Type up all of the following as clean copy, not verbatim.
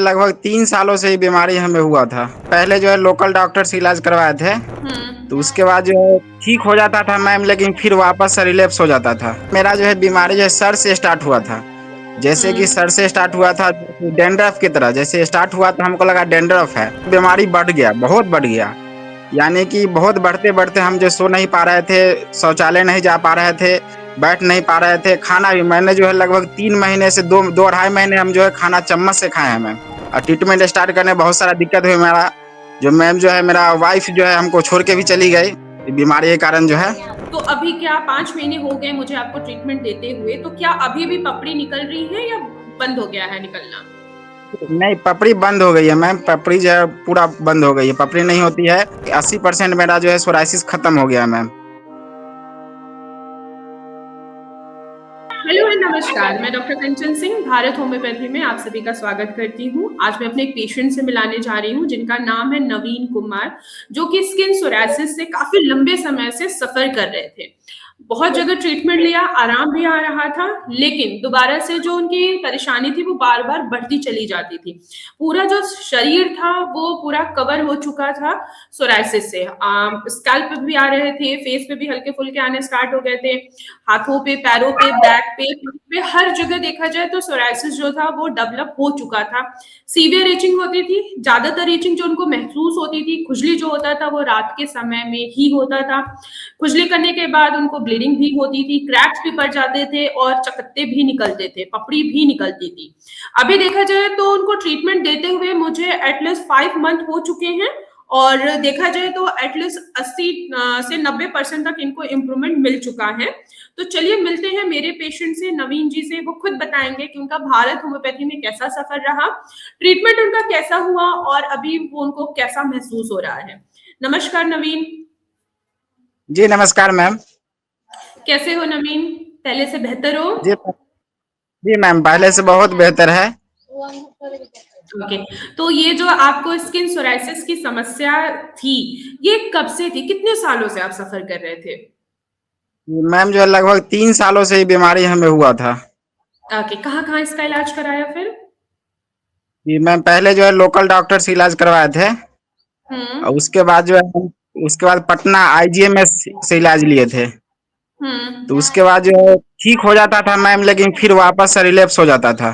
लगभग 3 सालों से ये बीमारी हमें हुआ था। पहले जो है लोकल डॉक्टर से इलाज करवाए थे, तो उसके बाद जो है ठीक हो जाता था मैम, लेकिन फिर वापस से रिलैप्स हो जाता था। मेरा जो है बीमारी जो है सर से स्टार्ट हुआ था। जैसे कि सर से स्टार्ट हुआ था, डेंड्रफ की तरह जैसे स्टार्ट हुआ तो हमको लगा डेंड्रफ है। बीमारी बढ़ गया, बहुत बढ़ गया। यानी कि बहुत बढ़ते बढ़ते हम जो सो नहीं पा रहे थे, शौचालय नहीं जा पा रहे थे, बैठ नहीं पा रहे थे। खाना भी मैंने जो है लगभग 3 महीने से दो दो अढ़ाई महीने हम जो है खाना चम्मच से खाए हैं मैम। और ट्रीटमेंट स्टार्ट करने में बहुत सारा दिक्कत हुई मेरा। जो मैम जो है मेरा वाइफ जो है हमको छोड़ के भी चली गई बीमारी के कारण जो है। तो अभी क्या 5 महीने हो गए मुझे आपको ट्रीटमेंट देते हुए, तो क्या अभी भी पपड़ी निकल रही है या बंद हो गया है निकलना? नहीं, पपड़ी बंद हो गई है मैम। पपड़ी जो है पूरा बंद हो गई है, पपड़ी नहीं होती है। 80% मेरा जो है सोराइसिस खत्म हो गया है मैम। हेलो एंड नमस्कार, मैं डॉक्टर कंचन सिंह भारत होम्योपैथी में आप सभी का स्वागत करती हूँ। आज मैं अपने एक पेशेंट से मिलाने जा रही हूँ जिनका नाम है नवीन कुमार, जो कि स्किन सोरासिस से काफी लंबे समय से सफर कर रहे थे। बहुत जगह ट्रीटमेंट लिया, आराम भी आ रहा था, लेकिन दोबारा से जो उनकी परेशानी थी वो बार बार बढ़ती चली जाती थी। पूरा जो शरीर था वो पूरा कवर हो चुका था सोरासिस से। स्कैल्प पे भी आ रहे थे, फेस पे भी हल्के फुल्के आने स्टार्ट हो गए थे, हाथों पे, पैरों पे, बैक पे, पीठ पे, हर जगह देखा जाए तो सोरासिस जो था वो डेवलप हो चुका था। सीवियर इचिंग होती थी, ज्यादातर इचिंग जो उनको महसूस होती थी, खुजली जो होता था वो रात के समय में ही होता था। खुजली करने के बाद उनको ब्लीडिंग भी होती थी, क्रैक्स भी पड़ जाते थे और चकत्ते भी निकलते थे, पपड़ी भी निकलती थी। अभी देखा जाए तो उनको ट्रीटमेंट देते हुए मुझे एटलीस्ट 5 मंथ हो चुके हैं और देखा जाए तो एटलीस्ट 80 से 90% तक इनको इम्प्रूवमेंट मिल चुका है। तो चलिए मिलते हैं मेरे पेशेंट से, नवीन जी से। वो खुद बताएंगे कि उनका भारत होम्योपैथी में कैसा सफर रहा, ट्रीटमेंट उनका कैसा हुआ और अभी वो उनको कैसा महसूस हो रहा है। नमस्कार नवीन। जी नमस्कार मैम। कैसे हो नवीन? पहले से बेहतर हो? जी जी मैम, पहले से बहुत बेहतर है। ओके। तो ये जो आपको स्किन सोराइसिस की समस्या थी, ये कब से थी? कितने सालों से आप सफर कर रहे थे? मैम जो है लगभग 3 सालों से ये बीमारी हमें हुआ था। ओके, कहाँ कहाँ इसका इलाज कराया फिर? जी मैम, पहले जो है लोकल डॉक्टर से इलाज करवाए थे, और हम्म। उसके बाद जो है उसके बाद पटना आईजीएमएस से इलाज लिए थे। तो हम्म। उसके बाद जो है ठीक हो जाता था मैम, लेकिन फिर वापस से रिलैप्स हो जाता था।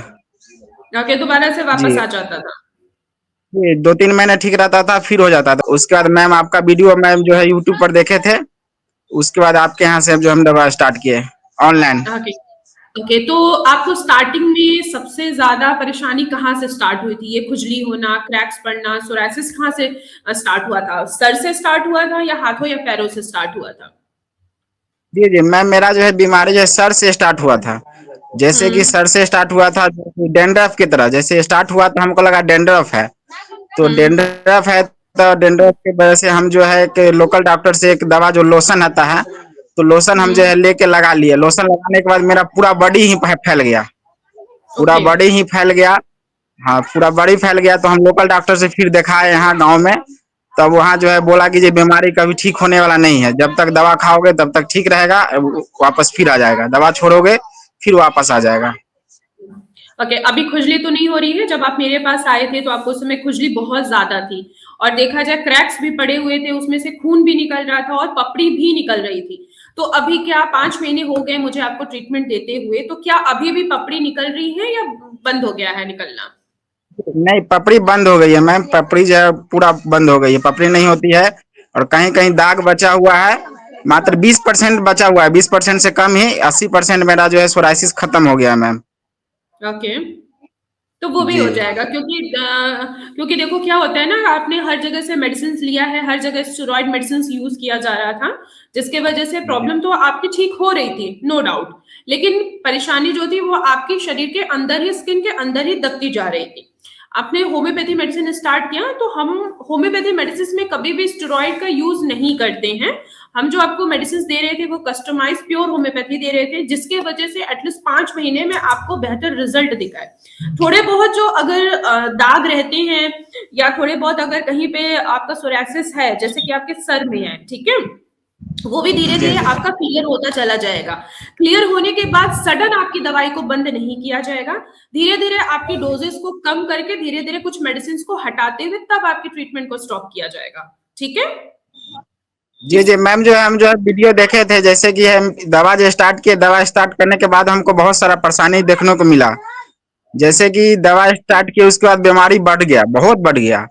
ओके, दोबारा से वापस जी आ जाता था। जी, 2-3 महीने ठीक रहता था, फिर हो जाता था। उसके बाद मैम आपका वीडियो मैम जो है यूट्यूब पर देखे थे, उसके बाद आपके यहाँ से जो हम दवा स्टार्ट किए ऑनलाइन। ओके। ओके, तो आपको स्टार्टिंग में सबसे ज्यादा परेशानी कहाँ से स्टार्ट हुई थी? ये खुजली होना, क्रैक्स पड़ना, सोरासिस कहाँ से स्टार्ट हुआ था? सर से स्टार्ट हुआ था या हाथों या पैरों से स्टार्ट हुआ था? जी जी मैम, मेरा जो है बीमारी जो है सर से स्टार्ट हुआ था। जैसे कि हम्म। सर से स्टार्ट हुआ था, डेंड्रफ की तरह जैसे स्टार्ट हुआ तो हमको लगा डेंड्रफ है। तो हम्म। डेंड्रफ है, तो डेंड्रफ की वजह से हम जो है एक लोकल डॉक्टर से एक दवा जो लोशन आता है, तो लोशन हम जो हम्म। है लेके लगा लिए। लोशन लगाने के बाद मेरा पूरा बॉडी ही फैल गया, पूरा ओके। बॉडी ही फैल गया। हाँ, पूरा बॉडी फैल गया। तो हम लोकल डॉक्टर से फिर दिखाए यहाँ गांव में। तब वहाँ जो है बोला कि ये बीमारी कभी ठीक होने वाला नहीं है, जब तक दवा खाओगे तब तक ठीक रहेगा, वापस फिर आ जाएगा। दवा छोड़ोगे फिर वापस आ जाएगा। ओके, अभी खुजली तो नहीं हो रही है? जब आप मेरे पास आए थे तो आपको उस समय खुजली बहुत ज्यादा थी और देखा जाए क्रैक्स भी पड़े हुए थे, उसमें से खून भी निकल रहा था और पपड़ी भी निकल रही थी। तो अभी क्या 5 महीने हो गए मुझे आपको ट्रीटमेंट देते हुए, तो क्या अभी भी पपड़ी निकल रही है या बंद हो गया है निकलना? नहीं, पपड़ी बंद हो गई है मैम। पपड़ी जो है पूरा बंद हो गई है, पपड़ी नहीं होती है। और कहीं कहीं दाग बचा हुआ है, मात्र 20% बचा हुआ है। 20% से कम ही, 80% मेरा जो है सोराइसिस खत्म हो गया है मैम। ओके, तो वो भी जी हो जाएगा क्योंकि देखो क्या होता है ना, आपने हर जगह से मेडिसिन लिया है, हर जगह स्टेरॉइड मेडिसिन यूज किया जा रहा था, जिसके वजह से जी प्रॉब्लम तो आपकी ठीक हो रही थी, नो डाउट। लेकिन परेशानी जो थी वो आपकी शरीर के अंदर ही, स्किन के अंदर ही दबती जा रही थी। आपने होम्योपैथी मेडिसिन स्टार्ट किया तो हम होम्योपैथी मेडिसिन में कभी भी स्टेरॉइड का यूज नहीं करते हैं। हम जो आपको मेडिसिन दे रहे थे वो कस्टमाइज प्योर होम्योपैथी दे रहे थे, जिसके वजह से एटलीस्ट 5 महीने में आपको बेहतर रिजल्ट दिखा है। थोड़े बहुत जो अगर दाग रहते हैं या थोड़े बहुत अगर कहीं पे आपका सोरासिस है, जैसे कि आपके सर में है, ठीक है, वो भी धीरे जी धीरे जी। आपका क्लियर होता चला जाएगा। क्लियर होने के बाद सडन आपकी दवाई को बंद नहीं किया जाएगा। धीरे धीरे आपकी डोजेस को कम करके धीरे धीरे कुछ मेडिसिन को हटाते हुए तब आपकी ट्रीटमेंट को स्टॉप किया जाएगा। ठीक है। जी इस जी मैम, जो है हम जो है वीडियो देखे थे, जैसे कि हम दवा जो स्टार्ट किए, दवा स्टार्ट करने के बाद हमको बहुत सारा परेशानी देखने को मिला। जैसे कि दवा स्टार्ट की उसके बाद बीमारी बढ़ गया, बहुत बढ़ गया।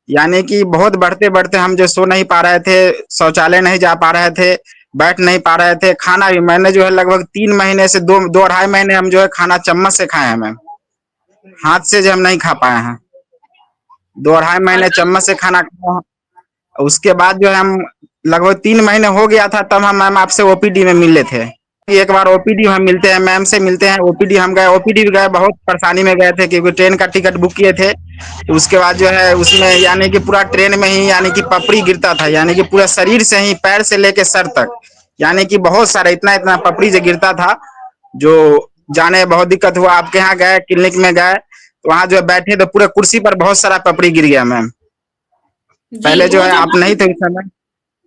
यानी कि बहुत बढ़ते बढ़ते हम जो सो नहीं पा रहे थे, शौचालय नहीं जा पा रहे थे, बैठ नहीं पा रहे थे। खाना भी मैंने जो है लगभग 3 महीने से दो दो अढ़ाई महीने हम जो है खाना चम्मच से खाए हैं मैम, हाथ से जो हम नहीं खा पाए हैं। 2 अढ़ाई महीने और चम्मच से खाना खाया। उसके बाद जो है हम लगभग 3 महीने हो गया था, तब हम मैम आपसे ओपीडी में मिले थे। एक बार ओपीडी हम मिलते हैं, मैम से मिलते हैं, ओपीडी हम गए, ओपीडी भी गए, बहुत परेशानी में गए थे क्योंकि ट्रेन का टिकट बुक किए थे। तो उसके बाद जो है उसमें यानी कि पूरा ट्रेन में ही यानी कि पपड़ी गिरता था, यानी कि पूरा शरीर से ही पैर से लेके सर तक, यानी कि बहुत सारा इतना इतना पपड़ी जो गिरता था, जो जाने में बहुत दिक्कत हुआ। आपके यहाँ गए, क्लिनिक में गए, तो वहां जो है बैठे तो पूरे कुर्सी पर बहुत सारा पपड़ी गिर गया मैम। जी, पहले जो वो है जब आप नहीं थे उस समय।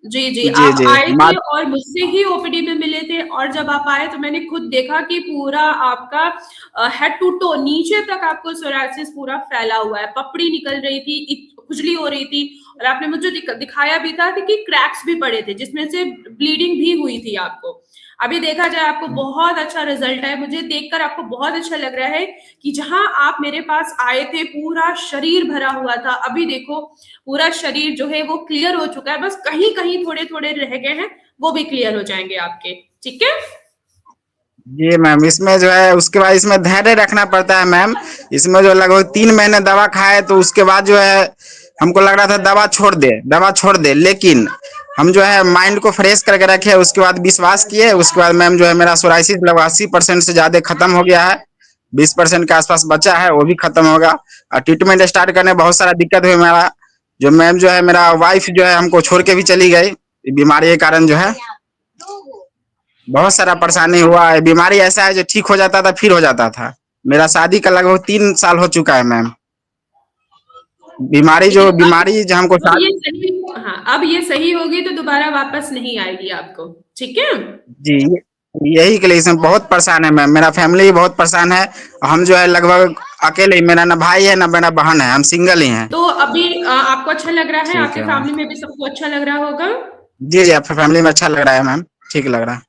जी, जी, जी आप जी। आए थे मात और मुझसे ही ओपीडी में मिले थे और जब आप आए तो मैंने खुद देखा कि पूरा आपका हेड टू टो नीचे तक आपको सोरायसिस पूरा फैला हुआ है, पपड़ी निकल रही थी, खुजली हो रही थी और आपने मुझे दिखाया भी था कि क्रैक्स भी पड़े थे जिसमें से ब्लीडिंग भी हुई थी आपको। अभी देखा जाए आपको बहुत अच्छा रिजल्ट है, मुझे देखकर आपको बहुत अच्छा लग रहा है कि जहां आप मेरे पास आए थे पूरा शरीर भरा हुआ था, अभी देखो पूरा शरीर जो है वो क्लियर हो चुका है, बस कहीं कहीं थोड़े थोड़े रह गए हैं, वो भी क्लियर हो जाएंगे आपके। ठीक है। जी मैम, इसमें जो है उसके बाद इसमें धैर्य रखना पड़ता है मैम। इसमें जो लगभग 3 महीने दवा खाए, तो उसके बाद जो है हमको लग रहा था दवा छोड़ दे, दवा छोड़ दे, लेकिन हम जो है माइंड को फ्रेश करके रखे, उसके बाद विश्वास किए। उसके बाद मैम जो है मेरा सोराइसिस लगभग 80% से ज्यादा खत्म हो गया है, 20% के आसपास बचा है, वो भी खत्म होगा। और ट्रीटमेंट स्टार्ट करने में बहुत सारा दिक्कत हुई मेरा। जो मैम जो है मेरा वाइफ जो है हमको छोड़ के भी चली गई बीमारी के कारण जो है। बहुत सारा परेशानी हुआ है। बीमारी ऐसा है जो ठीक हो जाता था फिर हो जाता था। मेरा शादी का लगभग 3 साल हो चुका है मैम। बीमारी जो लेकिन बीमारी जो हमको अब ये सही, हाँ अब ये सही होगी तो दोबारा वापस नहीं आएगी आपको। ठीक है। जी, यही के लिए इसमें बहुत परेशान है मैम। मेरा फैमिली भी बहुत परेशान है। हम जो है लगभग अकेले ही, मेरा ना भाई है ना मेरा बहन है, हम सिंगल ही हैं। तो अभी आपको अच्छा लग रहा है, ठीक आपके है मैम। फैमिली में भी सबको अच्छा लग रहा होगा। जी जी, आपकी फैमिली में अच्छा लग रहा है मैम, ठीक लग रहा है।